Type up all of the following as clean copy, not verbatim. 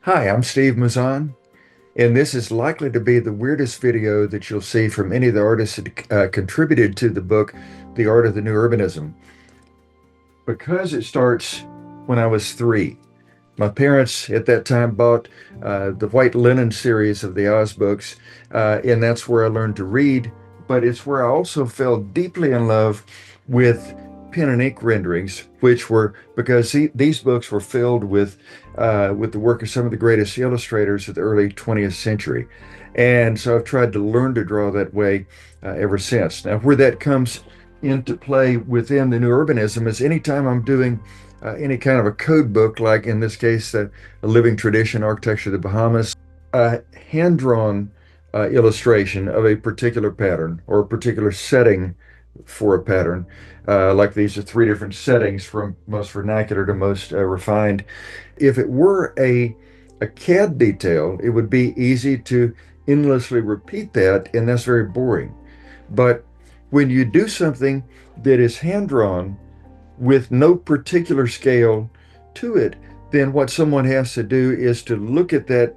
Hi, I'm Steve Mouzon, and this is likely to be the weirdest video that you'll see from any of the artists that contributed to the book, The Art of the New Urbanism, because it starts when I was 3. My parents at that time bought the White Linen series of the Oz books, and that's where I learned to read. But it's where I also fell deeply in love with pen and ink renderings, which were because these books were filled with the work of some of the greatest illustrators of the early 20th century. And so I've tried to learn to draw that way ever since. Now, where that comes into play within the new urbanism is anytime I'm doing any kind of a code book, like in this case, a living tradition, architecture of the Bahamas, a hand-drawn illustration of a particular pattern or a particular setting for a pattern. Like these are 3 different settings from most vernacular to most refined. If it were a CAD detail, it would be easy to endlessly repeat that, and that's very boring. But when you do something that is hand drawn with no particular scale to it, then what someone has to do is to look at that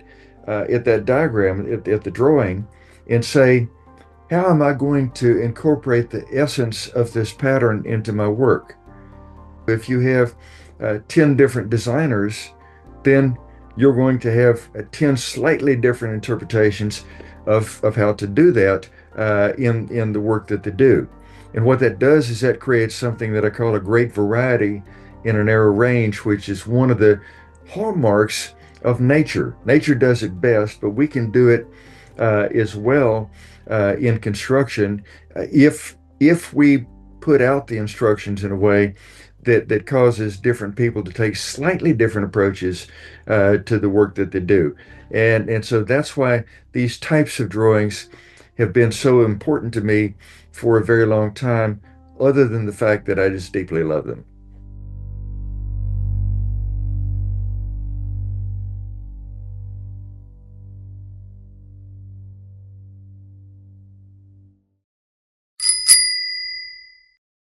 diagram, at the drawing, and say, how am I going to incorporate the essence of this pattern into my work? If you have 10 different designers, then you're going to have 10 slightly different interpretations of how to do that in the work that they do. And what that does is that creates something that I call a great variety in a narrow range, which is one of the hallmarks of nature. Nature does it best, but we can do it as well in construction if we put out the instructions in a way that causes different people to take slightly different approaches to the work that they do. And so that's why these types of drawings have been so important to me for a very long time, other than the fact that I just deeply love them.